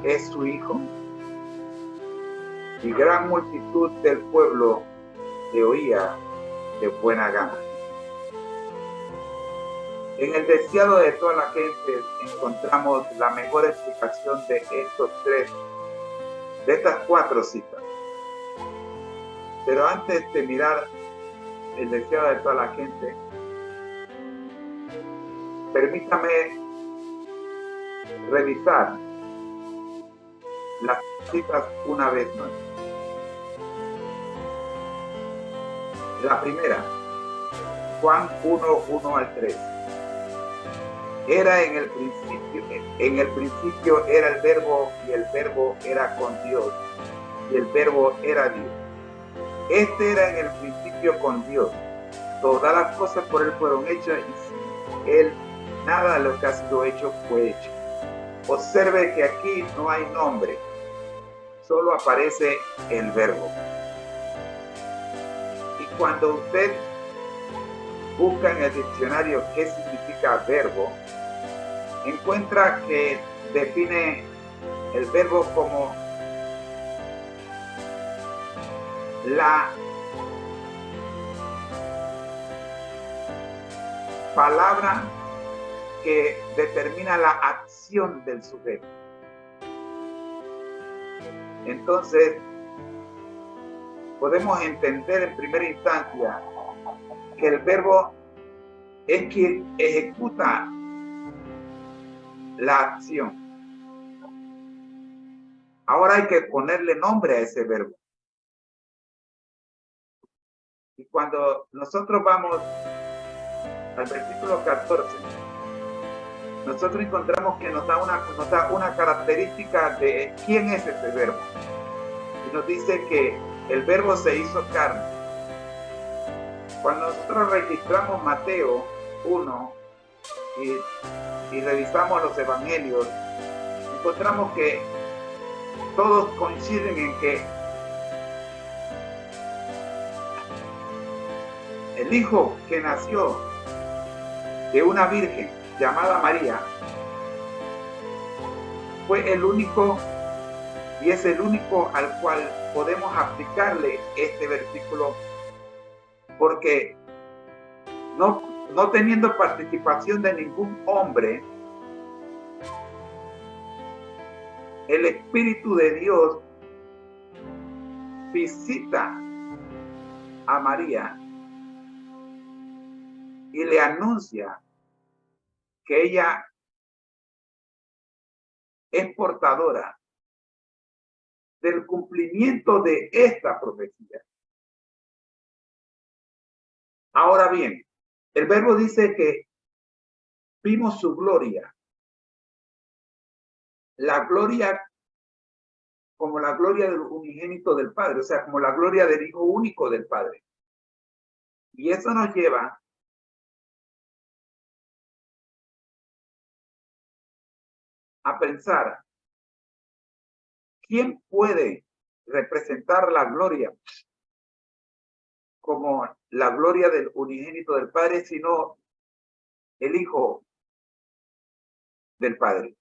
es su Hijo? Y gran multitud del pueblo le oía de buena gana. En el deseado de toda la gente encontramos la mejor explicación de estas 4 citas. Pero antes de mirar el deseado de toda la gente, permítame revisar las citas una vez más. La primera, Juan 1:1 al 3. Era en el principio era el verbo, y el verbo era con Dios, y el verbo era Dios. Este era en el principio con Dios. Todas las cosas por él fueron hechas, y sin él nada de lo que ha sido hecho fue hecho. Observe que aquí no hay nombre, solo aparece el verbo. Y cuando usted busca en el diccionario qué significa verbo, encuentra que define el verbo como la palabra que determina la acción del sujeto. Entonces, podemos entender en primera instancia que el verbo es quien ejecuta la acción. Ahora hay que ponerle nombre a ese verbo. Y cuando nosotros vamos al versículo 14, nosotros encontramos que nos da una característica de quién es ese verbo. Y nos dice que el verbo se hizo carne. Cuando nosotros registramos Mateo 1 y revisamos los evangelios, encontramos que todos coinciden en que el hijo que nació de una virgen llamada María fue el único, y es el único al cual podemos aplicarle este versículo, porque no teniendo participación de ningún hombre, el Espíritu de Dios visita a María y le anuncia que ella es portadora del cumplimiento de esta profecía. Ahora bien, el verbo dice que vimos su gloria. La gloria como la gloria del unigénito del Padre, o sea, como la gloria del Hijo único del Padre. Y eso nos lleva a pensar, ¿quién puede representar la gloria como la gloria del unigénito del Padre, sino el Hijo del Padre?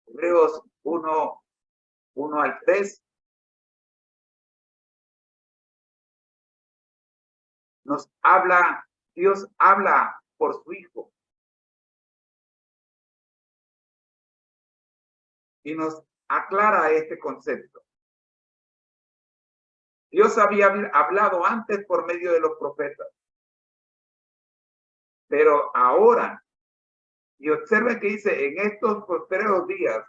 Hebreos 1:1 al 3 nos habla, Dios habla por su Hijo y nos aclara este concepto. Dios había hablado antes por medio de los profetas, pero ahora, y observen que dice, en estos postreros días,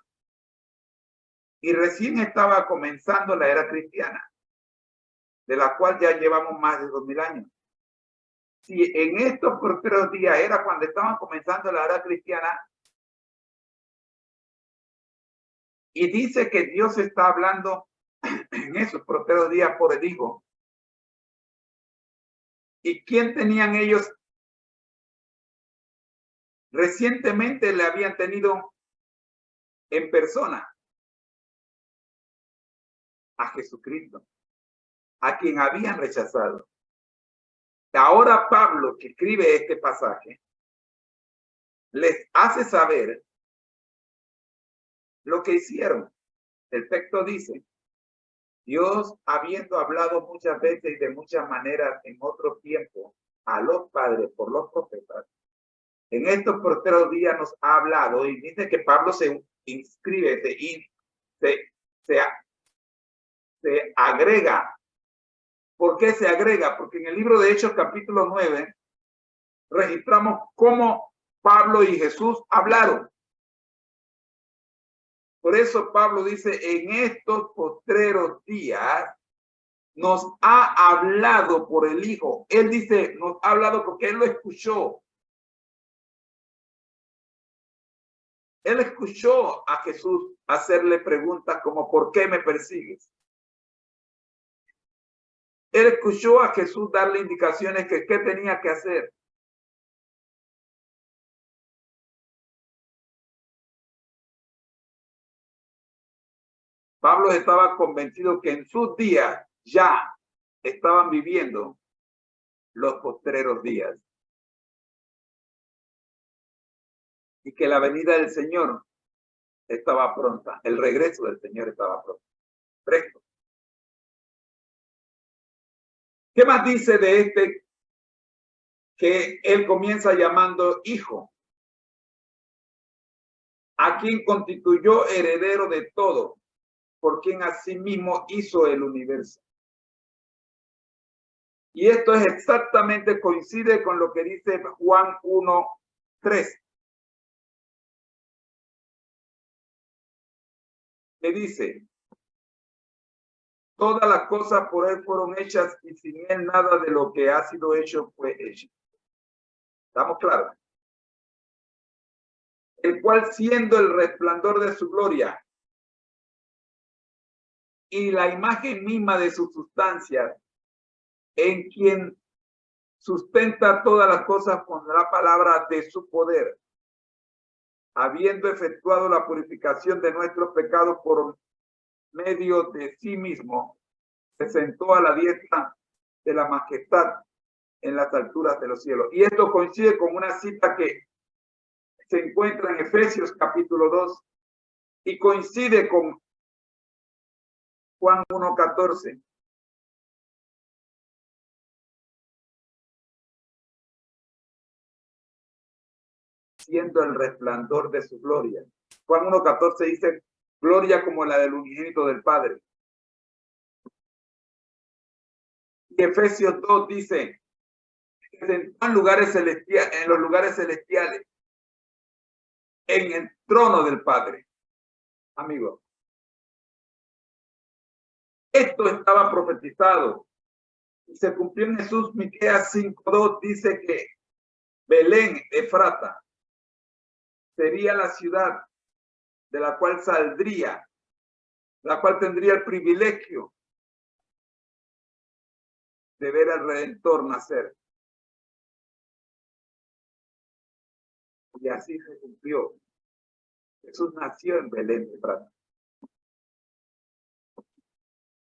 y recién estaba comenzando la era cristiana, de la cual ya llevamos más de 2000 años. Si en estos postreros días era cuando estaban comenzando la era cristiana, y dice que Dios está hablando en esos postreros días por el Hijo. ¿Y quién tenían ellos? Recientemente le habían tenido en persona a Jesucristo, a quien habían rechazado. Ahora Pablo, que escribe este pasaje, les hace saber lo que hicieron. El texto dice, Dios, habiendo hablado muchas veces y de muchas maneras en otro tiempo a los padres por los profetas, en estos postreros días nos ha hablado, y dice que Pablo se inscribe, se agrega. ¿Por qué se agrega? Porque en el libro de Hechos capítulo 9 registramos cómo Pablo y Jesús hablaron. Por eso Pablo dice, en estos postreros días nos ha hablado por el Hijo. Él dice, nos ha hablado porque él lo escuchó. Él escuchó a Jesús hacerle preguntas como, ¿por qué me persigues? Él escuchó a Jesús darle indicaciones que qué tenía que hacer. Pablo estaba convencido que en sus días ya estaban viviendo los postreros días. Y que la venida del Señor estaba pronta. El regreso del Señor estaba pronto. Presto. ¿Qué más dice de este que él comienza llamando hijo? A quien constituyó heredero de todo, por quien asimismo hizo el universo. Y esto es exactamente, coincide con lo que dice Juan 1:3. Que dice, todas las cosas por él fueron hechas y sin él nada de lo que ha sido hecho fue hecho. ¿Estamos claros? El cual siendo el resplandor de su gloria y la imagen misma de su sustancia, en quien sustenta todas las cosas con la palabra de su poder, habiendo efectuado la purificación de nuestros pecados por medio de sí mismo, se sentó a la diestra de la majestad en las alturas de los cielos. Y esto coincide con una cita que se encuentra en Efesios capítulo 2 y coincide con Juan 1:14. Siendo el resplandor de su gloria. Juan 1:14 dice, gloria como la del unigénito del Padre. Y Efesios 2 dice, que sentó en lugares celestiales, en los lugares celestiales, en el trono del Padre. Amigo, esto estaba profetizado y se cumplió en Jesús. Miqueas 5:2 dice que Belén, Efrata, sería la ciudad de la cual saldría, la cual tendría el privilegio de ver al Redentor nacer. Y así se cumplió. Jesús nació en Belén, Efrata.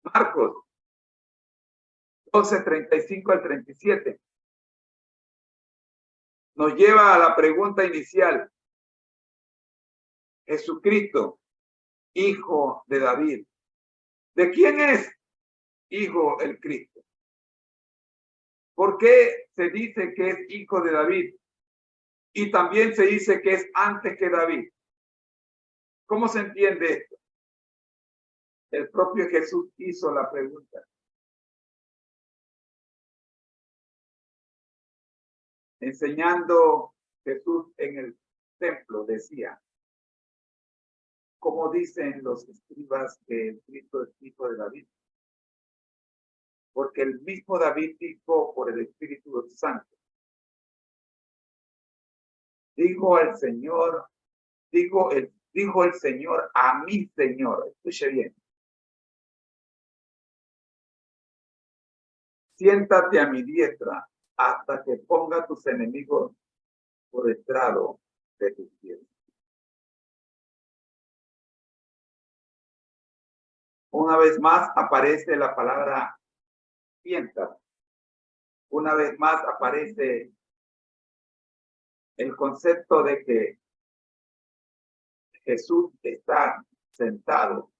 Marcos 12:35 al 37 nos lleva a la pregunta inicial. Jesucristo, hijo de David. ¿De quién es hijo el Cristo? ¿Por qué se dice que es hijo de David? Y también se dice que es antes que David. ¿Cómo se entiende esto? El propio Jesús hizo la pregunta. Enseñando Jesús en el templo, decía, como dicen los escribas que el Cristo es hijo de David. Porque el mismo David dijo por el Espíritu Santo. Dijo el Señor, dijo el Señor a mi Señor. Escuche bien. Siéntate a mi diestra hasta que ponga tus enemigos por estrado de tus pies. Una vez más aparece la palabra siéntate. Una vez más aparece el concepto de que Jesús está sentado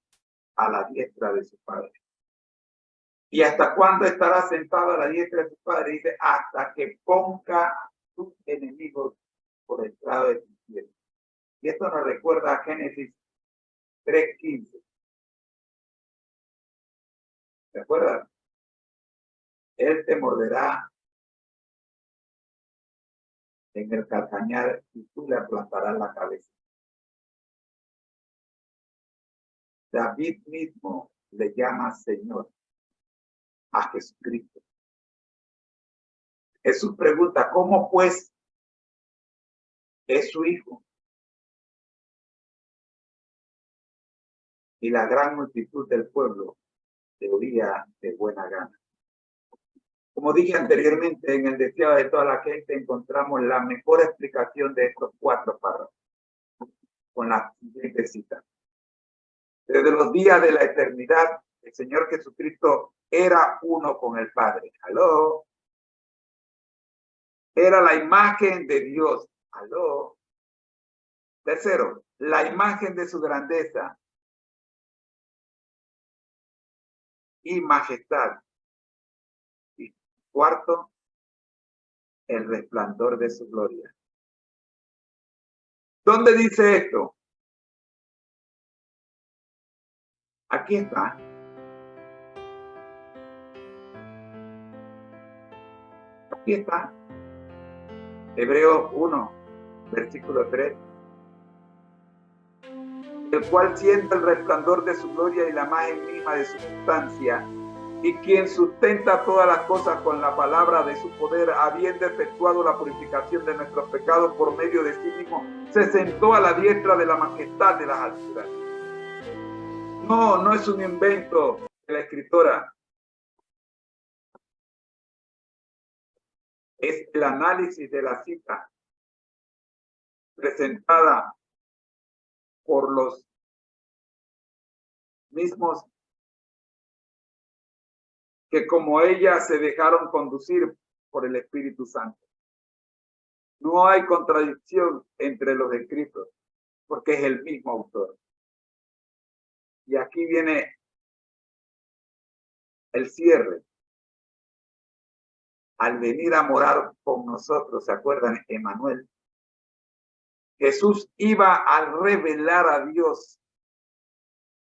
a la diestra de su Padre. ¿Y hasta cuándo estará sentado a la diestra de su Padre? Dice, hasta que ponga a sus enemigos por el lado de sus pies. Y esto nos recuerda a Génesis 3:15. ¿Se acuerdan? Él te morderá en el calcañar y tú le aplastarás la cabeza. David mismo le llama Señor a Jesucristo. Jesús pregunta, ¿cómo pues es su hijo? Y la gran multitud del pueblo le oía de buena gana. Como dije anteriormente, en el deseado de toda la gente encontramos la mejor explicación de estos 4 párrafos con la siguiente cita. Desde los días de la eternidad, el Señor Jesucristo era uno con el Padre. ¿Aló? Era la imagen de Dios. ¿Aló? Tercero, la imagen de su grandeza y majestad. Y cuarto, el resplandor de su gloria. ¿Dónde dice esto? Aquí está. Aquí está. Hebreos 1, versículo 3. El cual siente el resplandor de su gloria y la imagen misma de su sustancia, y quien sustenta todas las cosas con la palabra de su poder, habiendo efectuado la purificación de nuestros pecados por medio de sí mismo, se sentó a la diestra de la majestad de las alturas. No es un invento de la escritora. Es el análisis de la cita presentada por los mismos que como ella se dejaron conducir por el Espíritu Santo. No hay contradicción entre los escritos, porque es el mismo autor. Y aquí viene el cierre. Al venir a morar con nosotros, ¿se acuerdan? Emmanuel. Jesús iba a revelar a Dios,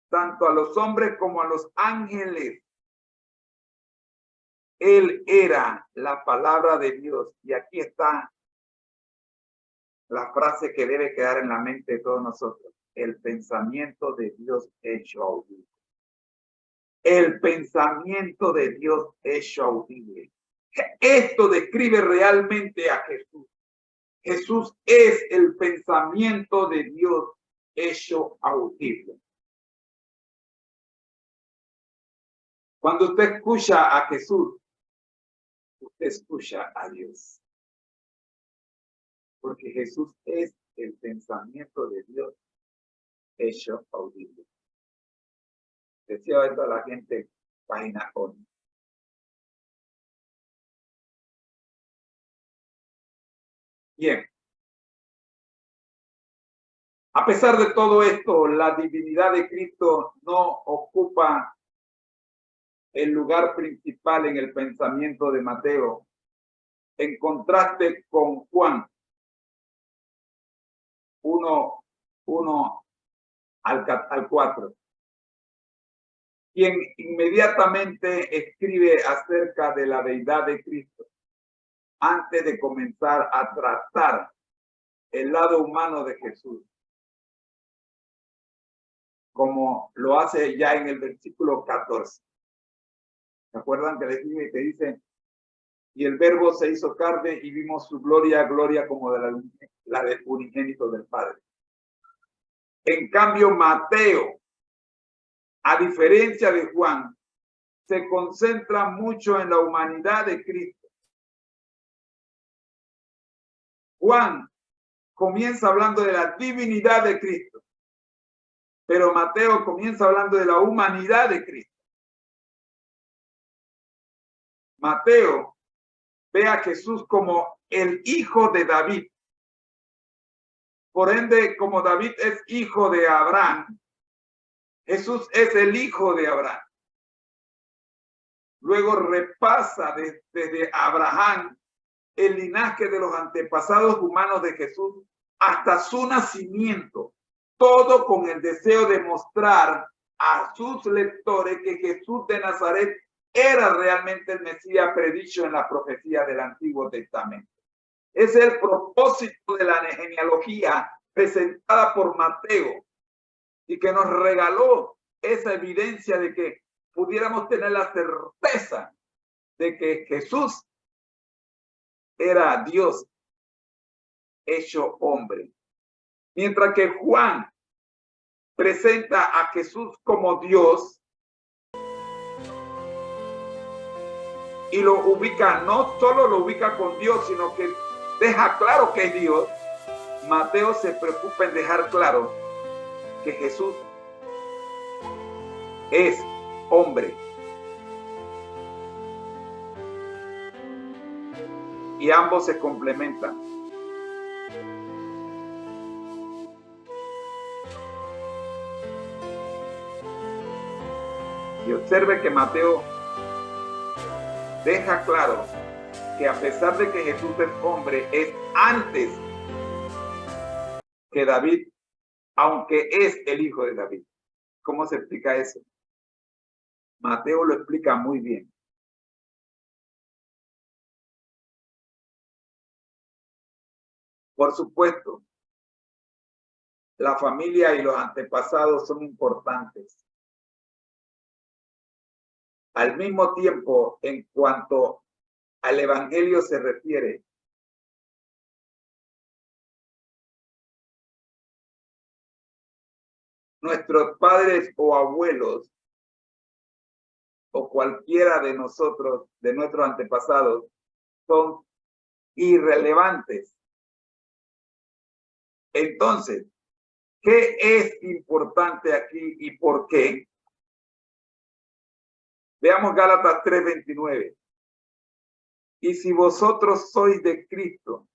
tanto a los hombres como a los ángeles. Él era la palabra de Dios. Y aquí está la frase que debe quedar en la mente de todos nosotros. El pensamiento de Dios hecho audible. El pensamiento de Dios hecho audible. Esto describe realmente a Jesús. Jesús es el pensamiento de Dios hecho audible. Cuando usted escucha a Jesús, usted escucha a Dios. Porque Jesús es el pensamiento de Dios hecho audible. Decía esto a la gente, página 11. Bien. A pesar de todo esto, la divinidad de Cristo no ocupa el lugar principal en el pensamiento de Mateo, en contraste con Juan 1 al 4, quien inmediatamente escribe acerca de la deidad de Cristo antes de comenzar a tratar el lado humano de Jesús, como lo hace ya en el versículo 14. ¿Se acuerdan que les dije que dice, y el verbo se hizo carne y vimos su gloria, gloria como de la del unigénito del Padre? En cambio, Mateo, a diferencia de Juan, se concentra mucho en la humanidad de Cristo. Juan comienza hablando de la divinidad de Cristo, pero Mateo comienza hablando de la humanidad de Cristo. Mateo ve a Jesús como el hijo de David, Por ende, como David es hijo de Abraham, Jesús es el hijo de Abraham. Luego repasa desde Abraham el linaje de los antepasados humanos de Jesús hasta su nacimiento, todo con el deseo de mostrar a sus lectores que Jesús de Nazaret era realmente el Mesías predicho en la profecía del Antiguo Testamento. Es el propósito de la genealogía presentada por Mateo y que nos regaló esa evidencia de que pudiéramos tener la certeza de que Jesús era Dios hecho hombre. Mientras que Juan presenta a Jesús como Dios y lo ubica, no solo lo ubica con Dios, sino que deja claro que es Dios. Mateo se preocupa en dejar claro que Jesús es hombre. Y ambos se complementan. Y observe que Mateo deja claro que a pesar de que Jesús es hombre, es antes que David, aunque es el hijo de David. ¿Cómo se explica eso? Mateo lo explica muy bien. Por supuesto, la familia y los antepasados son importantes. Al mismo tiempo, en cuanto al evangelio se refiere, nuestros padres o abuelos o cualquiera de nosotros, de nuestros antepasados, son irrelevantes. Entonces, ¿qué es importante aquí y por qué? Veamos Gálatas 3:29. Y si vosotros sois de Cristo,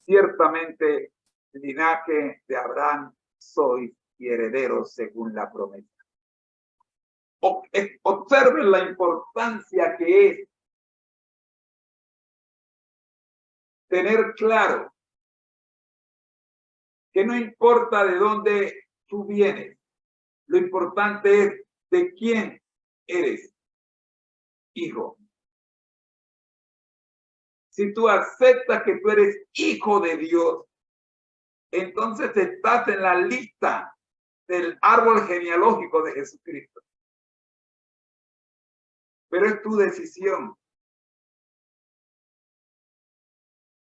ciertamente linaje de Abraham sois y herederos según la promesa. Observen la importancia que es tener claro que no importa de dónde tú vienes, lo importante es de quién eres hijo. Si tú aceptas que tú eres hijo de Dios, entonces estás en la lista del árbol genealógico de Jesucristo. Pero es tu decisión.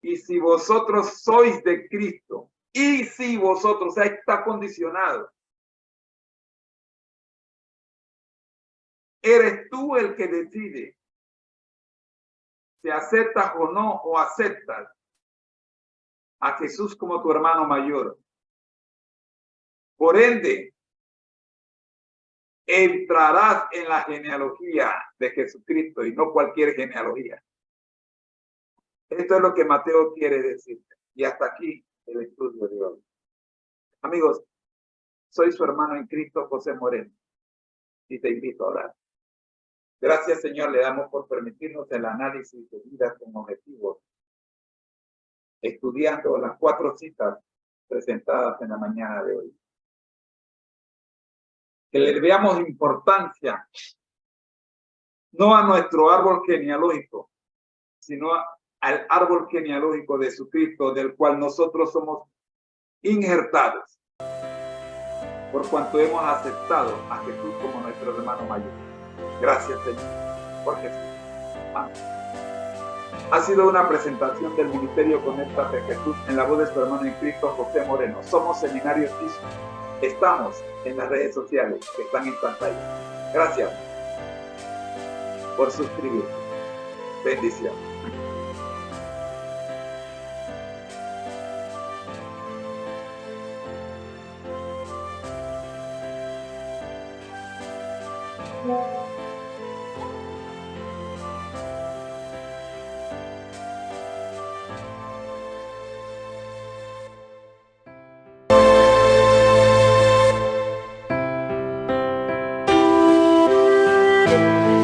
Y si vosotros sois de Cristo, y si vosotros, o sea, está condicionado. Eres tú el que decide si aceptas o no, o aceptas a Jesús como tu hermano mayor. Por ende, entrarás en la genealogía de Jesucristo y no cualquier genealogía. Esto es lo que Mateo quiere decir. Y hasta aquí el estudio de hoy. Amigos, soy su hermano en Cristo, José Moreno, y te invito a orar. Gracias, Señor, le damos por permitirnos el análisis de vida con objetivos, estudiando las 4 citas presentadas en la mañana de hoy. Que le veamos importancia no a nuestro árbol genealógico, sino al árbol genealógico de Jesucristo, del cual nosotros somos injertados, por cuanto hemos aceptado a Jesús como nuestro hermano mayor. Gracias, Señor, por Jesús. Amén. Ha sido una presentación del Ministerio Conéctate Jesús en la voz de su hermano en Cristo, José Moreno. Somos Seminario Jesús. Estamos en las redes sociales que están en pantalla. Gracias por suscribir. Bendición. Dios.